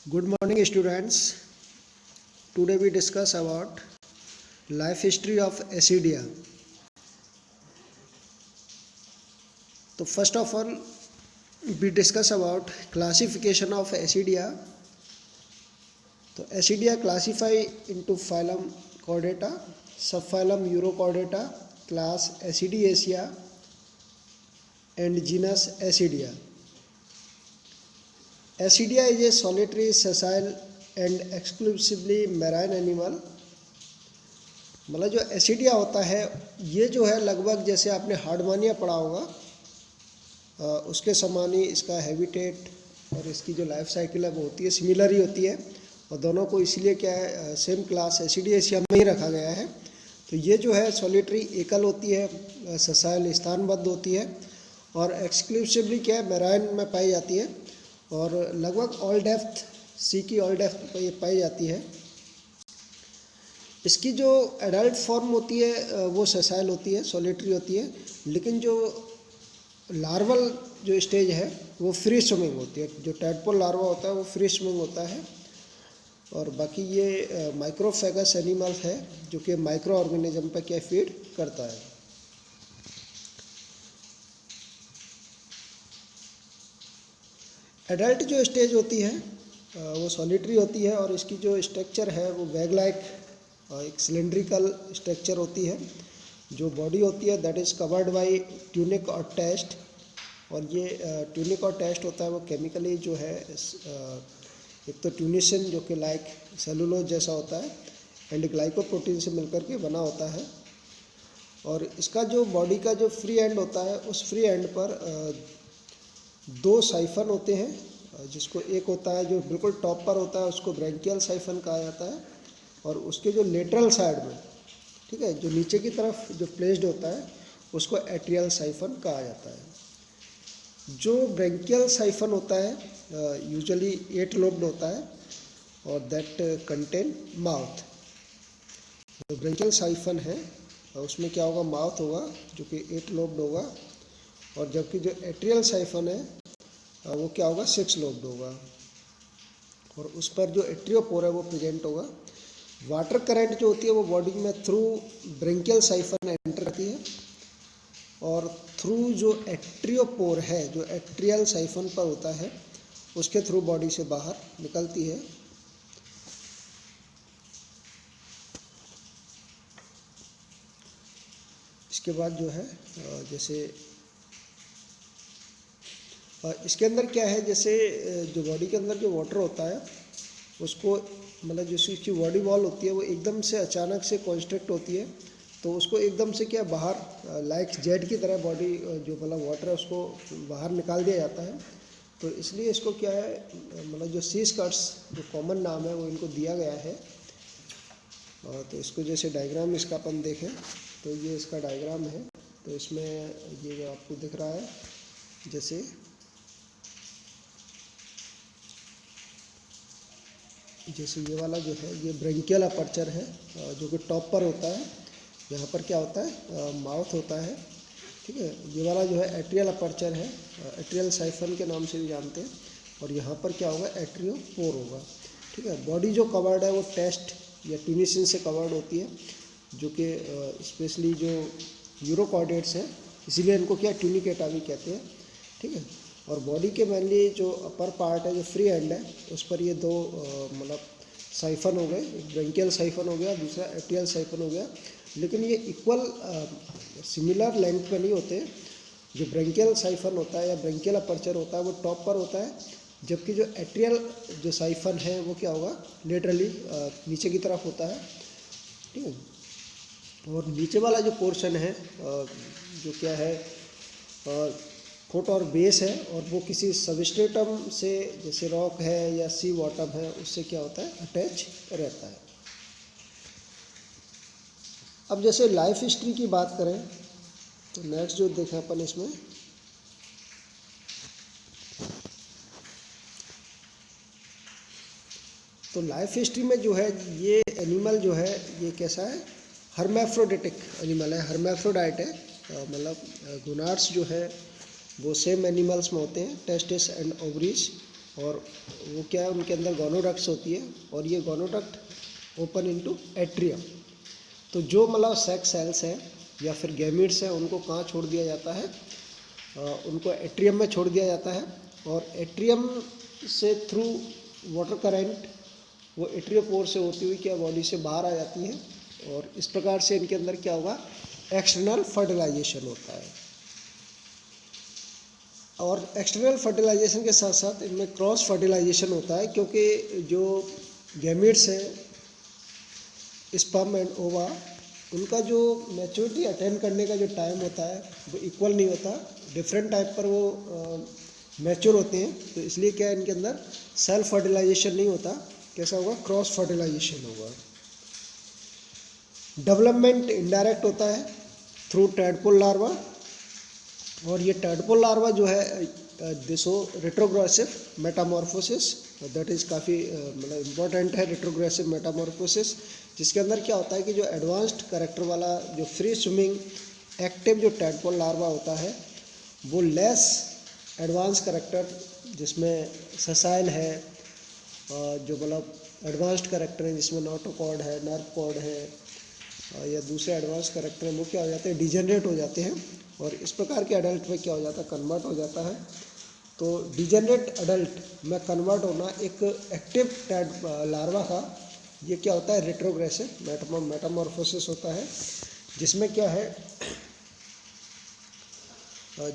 Good morning, students. Today we discuss about life history of Acidia. So first of all, we discuss about classification of Acidia. So Acidia classify into phylum Chordata, subphylum Urochordata, class Acidiaceae, and genus Acidia. Acidia is a solitary, sessile, and exclusively marine animal. मतलब जो एसिडिया होता है ये जो है लगभग जैसे आपने हार्डमानिया पढ़ा होगा उसके समान ही इसका हैबिटेट और इसकी जो लाइफ साइकिल है वो होती है, सिमिलर ही होती है। और दोनों को इसलिए क्या है सेम क्लास एसिडिएसिया में ही रखा गया है। तो ये जो है सॉलिटरी एकल होती है, ससाइल स्थानबद्ध होती है और एक्सक्लूसिवली क्या है मैराइन में पाई जाती है और लगभग ऑल डेप्थ सी की ऑल डेप्थ पाई जाती है। इसकी जो एडल्ट फॉर्म होती है वो ससाइल होती है, सॉलिटरी होती है, लेकिन जो लार्वल जो स्टेज है वो फ्री स्विमिंग होती है। जो टैडपोल लार्वा होता है वो फ्री स्विमिंग होता है। और बाकी ये माइक्रोफेगस एनिमल है जो कि माइक्रो ऑर्गेनिज्म पर क्या फीड करता है। एडल्ट जो स्टेज होती है वो सॉलिटरी होती है और इसकी जो स्ट्रक्चर है वो बैग लाइक एक सिलेंड्रिकल स्ट्रक्चर होती है। जो बॉडी होती है that is covered by tunic और टेस्ट। और ये ट्यूनिक और टेस्ट होता है वो केमिकली जो है एक तो ट्यूनिसन जो कि लाइक सेलुलोज जैसा होता है एंड ग्लाइकोप्रोटीन से मिलकर के बना होता है। और इसका जो बॉडी का जो फ्री एंड होता है उस फ्री एंड पर दो साइफन होते हैं, जिसको एक होता है जो बिल्कुल टॉप पर होता है उसको ब्रैंकियल साइफन कहा जाता है और उसके जो लेटरल साइड में, ठीक है, जो नीचे की तरफ जो प्लेस्ड होता है उसको एट्रियल साइफन कहा जाता है। जो ब्रैंकियल साइफन होता है यूजुअली 8 लोब्ड होता है और दैट कंटेन माउथ। जो ब्रैंकियल साइफन है उसमें क्या होगा, माउथ होगा जो कि 8 लोब्ड होगा। और जबकि जो एट्रियल साइफन है वो क्या होगा, 6 लोब्ड होगा और उस पर जो एट्रियोपोर है वो प्रेजेंट होगा। वाटर करंट जो होती है वो बॉडी में थ्रू ब्रैंकियल साइफन एंटर करती है और थ्रू जो एट्रियोपोर है जो एट्रियल साइफन पर होता है उसके थ्रू बॉडी से बाहर निकलती है। इसके बाद जो है जैसे इसके अंदर क्या है, जैसे जो बॉडी के अंदर जो वाटर होता है उसको मतलब जैसे इसकी बॉडी वॉल होती है वो एकदम से अचानक से कॉन्स्ट्रिक्ट होती है तो उसको एकदम से क्या बाहर लाइक जेट की तरह बॉडी जो मतलब वाटर है उसको बाहर निकाल दिया जाता है। तो इसलिए इसको क्या है मतलब जो सी स्कर्ट्स जो कॉमन नाम है वो इनको दिया गया है। तो इसको जैसे डायग्राम इसका अपन देखें तो ये इसका डायग्राम है। तो इसमें ये जो आपको दिख रहा है जैसे ये वाला जो है ये ब्रैंकियल अपर्चर है जो कि टॉप पर होता है। यहाँ पर क्या होता है माउथ होता है, ठीक है। ये वाला जो है एट्रियल अपर्चर है, एट्रियल साइफन के नाम से भी जानते हैं। और यहाँ पर क्या होगा, एट्रियोपोर होगा, ठीक है। बॉडी जो कवर्ड है वो टेस्ट या ट्यूनिसिन से कवर्ड होती है जो कि स्पेशली जो यूरोकॉर्डेट्स हैं इसीलिए इनको क्या ट्यूनिकेटा भी कहते हैं, ठीक है। और बॉडी के मेनली जो अपर पार्ट है जो फ्री एंड है उस पर ये दो मतलब साइफन हो गए, एक ब्रैंकियल साइफन हो गया दूसरा एट्रियल साइफन हो गया, लेकिन ये इक्वल सिमिलर लेंथ पे नहीं होते। जो ब्रैंकियल साइफन होता है या ब्रैंकियल अपर्चर होता है वो टॉप पर होता है, जबकि जो एट्रियल जो साइफन है वो क्या होगा लेटरली नीचे की तरफ होता है, ठीक है। और नीचे वाला जो पोर्शन है जो क्या है फुट और बेस है और वो किसी सबस्ट्रेटम से जैसे रॉक है या सी बॉटम है उससे क्या होता है अटैच रहता है। अब जैसे लाइफ हिस्ट्री की बात करें तो नेक्स्ट जो देखें अपन इसमें तो लाइफ हिस्ट्री में जो है ये एनिमल जो है ये कैसा है, हर्मैफ्रोडिटिक एनिमल है, हर्मैफ्रोडाइट है। मतलब गोनाड्स जो है वो सेम एनिमल्स में होते हैं, टेस्टिस एंड ओवरीज। और वो क्या है, उनके अंदर गोनोडक्ट्स होती है और ये गोनोडक्ट ओपन इनटू एट्रियम। तो जो मतलब सेक्स सेल्स हैं या फिर गैमीट्स हैं उनको कहाँ छोड़ दिया जाता है, उनको एट्रियम में छोड़ दिया जाता है और एट्रियम से थ्रू वाटर करंट वो एट्रियोपोर से होती हुई क्या बॉडी से बाहर आ जाती है और इस प्रकार से इनके अंदर क्या होगा, एक्सटर्नल फर्टिलाइजेशन होता है। और एक्सटर्नल फर्टिलाइजेशन के साथ साथ इनमें क्रॉस फर्टिलाइजेशन होता है, क्योंकि जो गैमीट्स हैं स्पर्म एंड ओवा, उनका जो मैच्योरिटी अटेन करने का जो टाइम होता है वो इक्वल नहीं होता, डिफरेंट टाइप पर वो मैच्योर होते हैं। तो इसलिए क्या है, इनके अंदर सेल्फ फर्टिलाइजेशन नहीं होता, कैसा होगा, क्रॉस फर्टिलाइजेशन होगा। डेवलपमेंट इनडायरेक्ट होता है थ्रू टैडपोल लार्वा, और ये टैडपोल लार्वा जो है दिसो रेट्रोग्रेसिव मेटामॉर्फोसिस, दैट इज़ काफ़ी मतलब इम्पोर्टेंट है रेट्रोग्रेसिव मेटामॉर्फोसिस, जिसके अंदर क्या होता है कि जो एडवांस्ड कैरेक्टर वाला जो फ्री स्विमिंग एक्टिव जो टैडपोल लार्वा होता है वो लेस एडवांस कैरेक्टर जिसमें ससाइल है, जो मतलब एडवांस्ड कैरेक्टर है जिसमें नोटोकॉर्ड है, नर्व कॉर्ड है या दूसरे एडवांस कैरेक्टर है, वो क्या हो जाते हैं, डिजेनरेट हो जाते हैं और इस प्रकार के अडल्ट में क्या हो जाता है, कन्वर्ट हो जाता है। तो डिजेनरेट अडल्ट में कन्वर्ट होना एक एक्टिव लार्वा का ये क्या होता है, रेट्रोग्रेसिव मेटामॉर्फोसिस होता है, जिसमें क्या है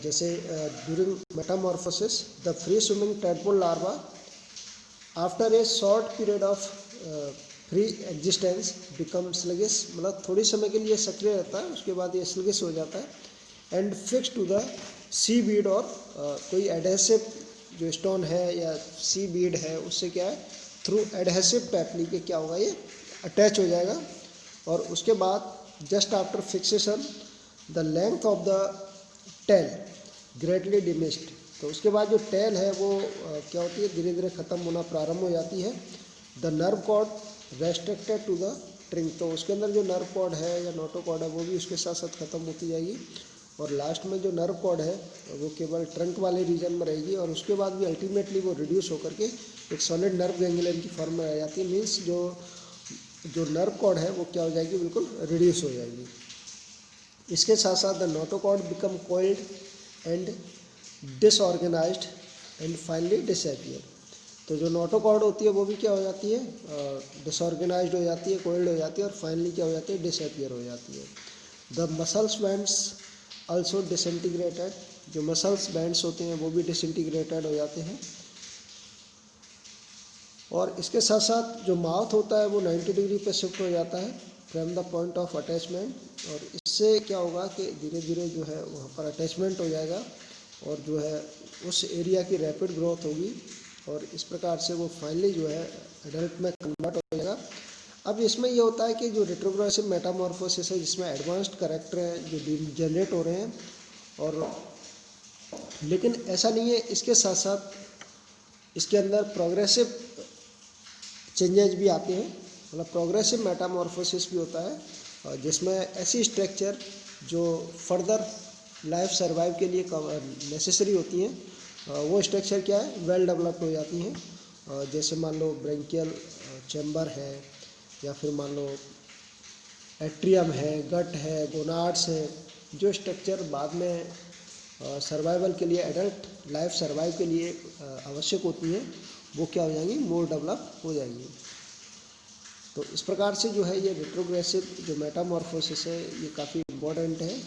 जैसे during Metamorphosis the free swimming tadpole larva after a short period of free existence become sluggish, मतलब थोड़ी समय के लिए सक्रिय रहता है, उसके बाद ये स्लगिश हो जाता है एंड फिक्स टू द सी बीड, और कोई एडहेसिव जो स्टोन है या सी बीड है उससे क्या है, थ्रू एडहेसिव टैपली के क्या होगा, ये अटैच हो जाएगा। और उसके बाद just after fixation the length of the tail greatly diminished, तो उसके बाद जो टेल है वो क्या होती है, धीरे धीरे ख़त्म होना प्रारंभ हो जाती है। The nerve cord restricted to the trunk, तो उसके अंदर जो नर्व कॉर्ड है या नोटोकॉर्ड है वो भी उसके साथ साथ ख़त्म होती जाएगी और लास्ट में जो नर्व कॉर्ड है वो केवल ट्रंक वाले रीजन में रहेगी और उसके बाद भी अल्टीमेटली वो रिड्यूस होकर के एक सॉलिड नर्व गैंग्लियन की फॉर्म में आ जाती है। मीन्स जो नर्व कॉर्ड है वो क्या हो जाएगी, बिल्कुल रिड्यूस हो जाएगी। इसके साथ साथ the notochord become cold and disorganised and finally disappear, तो जो नोटोकॉर्ड होती है वो भी क्या हो जाती है, डिसऑर्गेनाइज्ड हो जाती है, कोल्ड हो जाती है और फाइनली क्या हो जाती है, डिसअपियर हो जाती है। The muscles bands also disintegrated, जो मसल्स बैंड्स होते हैं वो भी डिसइंटीग्रेटेड हो जाते हैं। और इसके साथ साथ जो माउथ होता है वो 90 डिग्री पे शिफ्ट हो जाता है from the point of attachment, और इससे क्या होगा कि धीरे धीरे जो है वहाँ पर अटैचमेंट हो जाएगा और जो है उस एरिया की रैपिड ग्रोथ होगी और इस प्रकार से वो फाइनली जो है एडल्ट में कन्वर्ट हो जाएगा। अब इसमें ये होता है कि जो रेट्रोग्रेसिव मेटामॉर्फोसिस है जिसमें एडवांस्ड कैरेक्टर हैं जो जनरेट हो रहे हैं, और लेकिन ऐसा नहीं है, इसके साथ साथ इसके अंदर प्रोग्रेसिव चेंजेस भी आते हैं, मतलब प्रोग्रेसिव मेटामॉर्फोसिस भी होता है जिसमें ऐसी स्ट्रक्चर जो फर्दर लाइफ सर्वाइव के लिए नेसेसरी होती हैं वो स्ट्रक्चर क्या है, वेल डेवलप्ड हो जाती हैं। जैसे मान लो ब्रेंकियल चैम्बर है या फिर मान लो एट्रियम है, गट है, गोनाड्स है, जो स्ट्रक्चर बाद में सर्वाइवल के लिए, एडल्ट लाइफ सर्वाइव के लिए आवश्यक होती हैं वो क्या हो जाएंगी, मोर डेवलप हो जाएंगी। तो इस प्रकार से जो है ये रेट्रोग्रेसिव जो मेटामॉर्फोसिस है ये काफ़ी इम्पोर्टेंट है,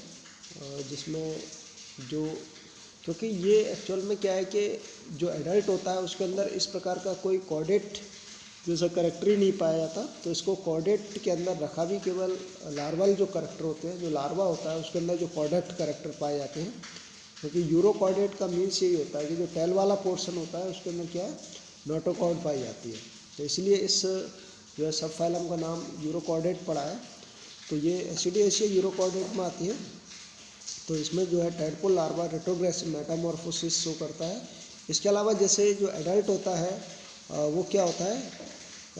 जिसमें जो क्योंकि ये एक्चुअल में क्या है कि जो एडल्ट होता है उसके अंदर इस प्रकार का कोई कॉर्डेट जैसा करेक्टर ही नहीं पाया जाता, तो इसको कॉर्डेट के अंदर रखा भी केवल लार्वल जो करेक्टर होते हैं, जो लार्वा होता है उसके अंदर जो कॉर्डेट करेक्टर पाए जाते हैं, क्योंकि यूरोकॉर्डेट का मीन्स यही होता है कि जो टेल वाला पोर्शन होता है उसके अंदर क्या है, नोटोकॉर्ड पाई जाती है। तो इसलिए इस जो है सब फाइलम का नाम यूरोकॉर्डेट पड़ा है। तो ये एसिडिएशिया यूरोकॉर्डेट में आती है। तो इसमें जो है tadpole larva retrogressive Metamorphosis show करता है। इसके अलावा जैसे जो एडल्ट होता है वो क्या होता है,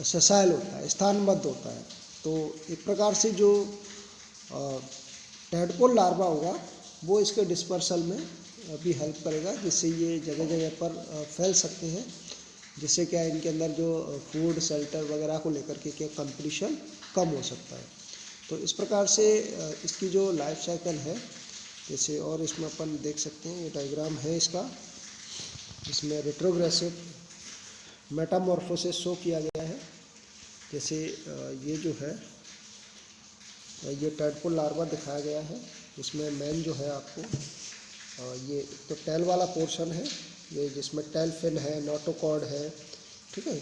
ससाइल होता है, स्थानबद्ध होता है। तो एक प्रकार से जो टैडपोल लार्वा होगा वो इसके डिस्पर्सल में भी हेल्प करेगा, जिससे ये जगह जगह पर फैल सकते हैं। जिससे क्या इनके अंदर जो फूड शेल्टर वगैरह को लेकर के क्या कंपटीशन कम हो सकता है। तो इस प्रकार से इसकी जो लाइफ साइकिल है, जैसे और इसमें अपन देख सकते हैं, ये डायग्राम है इसका, इसमें रेट्रोग्रेसिव मेटामॉर्फोसिस शो किया गया है। जैसे ये जो है ये टैडपोल लार्वा दिखाया गया है, इसमें मेन जो है आपको ये तो टेल वाला पोर्शन है, ये जिसमें टेल फिन है, नोटोकॉर्ड है, ठीक है।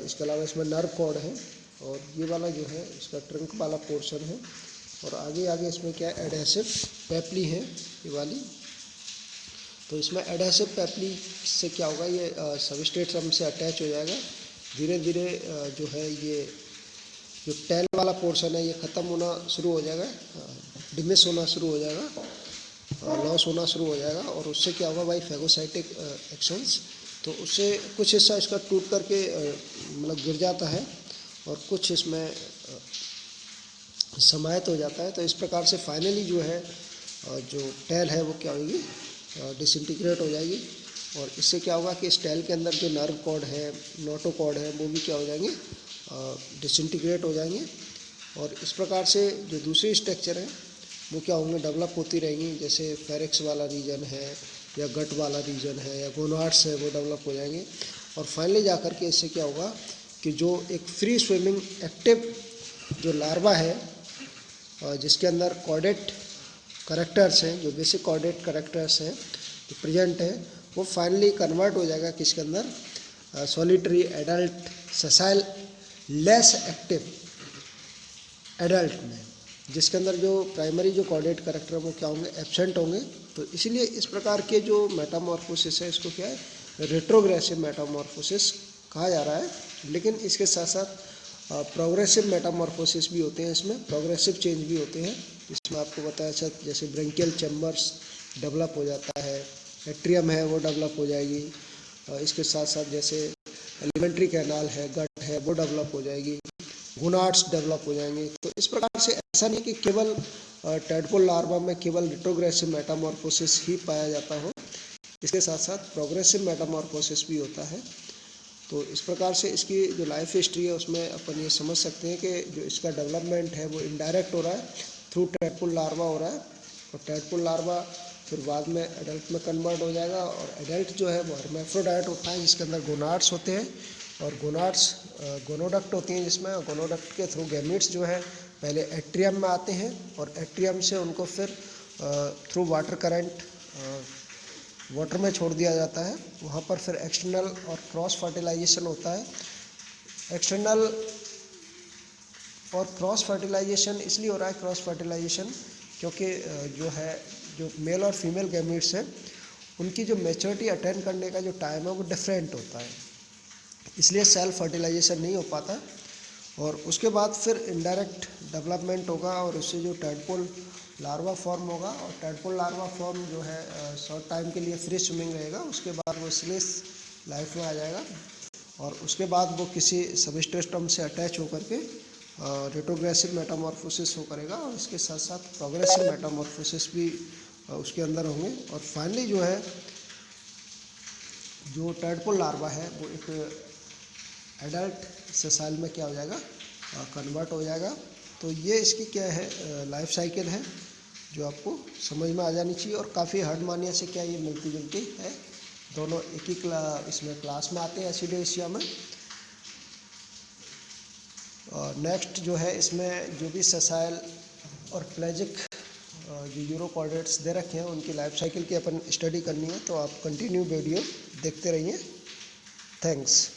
इसके अलावा इसमें नर्व कॉर्ड है, और ये वाला जो है इसका ट्रंक वाला पोर्शन है, और आगे आगे इसमें क्या एडहेसिव पेपली है ये वाली। तो इसमें एडहेसिव पेपली से क्या होगा, ये सबस्ट्रेट से अटैच हो जाएगा, धीरे धीरे जो है ये जो टेल वाला पोर्शन है ये ख़त्म होना शुरू हो जाएगा, डिमिश होना शुरू हो जाएगा, लॉस होना शुरू हो जाएगा, और उससे क्या होगा भाई फैगोसाइटिक एक्शंस, तो उससे कुछ हिस्सा इसका टूट करके मतलब गिर जाता है, और कुछ इसमें समाहित हो जाता है। तो इस प्रकार से फाइनली जो है जो टेल है वो क्या होगी, डिसइंटीग्रेट हो जाएगी, और इससे क्या होगा कि इस टेल के अंदर जो नर्व कॉर्ड है, नोटोकॉर्ड है, वो भी क्या हो जाएंगे, डिसइंटीग्रेट हो जाएंगे। और इस प्रकार से जो दूसरी स्ट्रक्चर है वो क्या होंगे, डेवलप होती रहेंगी, जैसे फेरिक्स वाला रीजन है, या गट वाला रीजन है, या गोनाड्स है, वो डेवलप हो जाएंगे। और फाइनली जा कर के इससे क्या होगा कि जो एक फ्री स्विमिंग एक्टिव जो लार्वा है, जिसके अंदर कॉर्डेट करैक्टर्स हैं, जो बेसिक कॉर्डेट करैक्टर्स हैं जो प्रेजेंट है, वो फाइनली कन्वर्ट हो जाएगा किसके अंदर, solitary adult ससाइल less active adult में, जिसके अंदर जो प्राइमरी जो कॉर्डेट करैक्टर है वो क्या होंगे, एब्सेंट होंगे। तो इसलिए इस प्रकार के जो मेटामॉर्फोसिस है इसको क्या है, रेट्रोग्रेसिव मेटामॉर्फोसिस कहा जा रहा है। लेकिन इसके साथ साथ प्रोग्रेसिव मेटामॉर्फोसिस भी होते हैं, इसमें प्रोग्रेसिव चेंज भी होते हैं। इसमें आपको बताया था जैसे ब्रेंकियल चैम्बर्स डेवलप हो जाता है, एट्रियम है वो डेवलप हो जाएगी, इसके साथ साथ जैसे एलिमेंट्री कैनाल है, गट है, वो डेवलप हो जाएगी, गोनाड्स डेवलप हो जाएंगे। तो इस प्रकार से ऐसा नहीं कि केवल टैडपोल लार्वा में केवल रेट्रोग्रेसिव मेटामॉर्फोसिस ही पाया जाता हो, इसके साथ साथ प्रोग्रेसिव मेटामॉर्फोसिस भी होता है। तो इस प्रकार से इसकी जो लाइफ हिस्ट्री है उसमें अपन ये समझ सकते हैं कि जो इसका डेवलपमेंट है वो इनडायरेक्ट हो रहा है, थ्रू टैडपोल लार्वा हो रहा है, और टैडपोल लार्वा फिर बाद में एडल्ट में कन्वर्ट हो जाएगा, और एडल्ट जो है वो हर्मेफ्रोडाइट होता है, जिसके अंदर गोनाड्स होते हैं, और गोनाड्स गोनोडक्ट होती हैं, जिसमें गोनोडक्ट के थ्रू गैमीट्स जो है पहले एट्रियम में आते हैं, और एट्रियम से उनको फिर थ्रू वाटर करंट वाटर में छोड़ दिया जाता है। वहाँ पर फिर एक्सटर्नल और क्रॉस फर्टिलाइजेशन होता है। एक्सटर्नल और क्रॉस फर्टिलाइजेशन इसलिए हो रहा है, क्रॉस फर्टिलाइजेशन क्योंकि जो मेल और फीमेल गैमीट्स हैं उनकी जो मैच्योरिटी अटेंड करने का जो टाइम है वो डिफरेंट होता है, इसलिए सेल्फ फर्टिलाइजेशन नहीं हो पाता, और उसके बाद फिर इनडायरेक्ट डेवलपमेंट होगा, और उससे जो टैडपोल लार्वा फॉर्म होगा, और टैडपोल लार्वा फॉर्म जो है शॉर्ट टाइम के लिए फ्री स्विमिंग रहेगा, उसके बाद वो स्लेस लाइफ में आ जाएगा, और उसके बाद वो किसी सबस्ट्रेटम से अटैच होकर के रेट्रोग्रेसिव मेटामॉर्फोसिस हो करेगा, और इसके साथ साथ प्रोग्रेसिव मेटामॉर्फोसिस भी उसके अंदर होंगे, और फाइनली जो है जो टैडपोल लार्वा है वो एक एडल्ट ससाइल में क्या हो जाएगा, कन्वर्ट हो जाएगा। तो ये इसकी क्या है लाइफ साइकिल है जो आपको समझ में आ जानी चाहिए, और काफ़ी हर्डमानिया से क्या ये मिलती जुलती है, दोनों एक ही इसमें क्लास में आते हैं एसिडेशिया में। और नेक्स्ट जो है इसमें जो भी ससाइल और प्लेजिक जो यूरोकॉर्डेट्स दे रखे हैं उनकी लाइफ साइकिल की अपन स्टडी करनी है, तो आप कंटिन्यू वीडियो देखते रहिए। थैंक्स।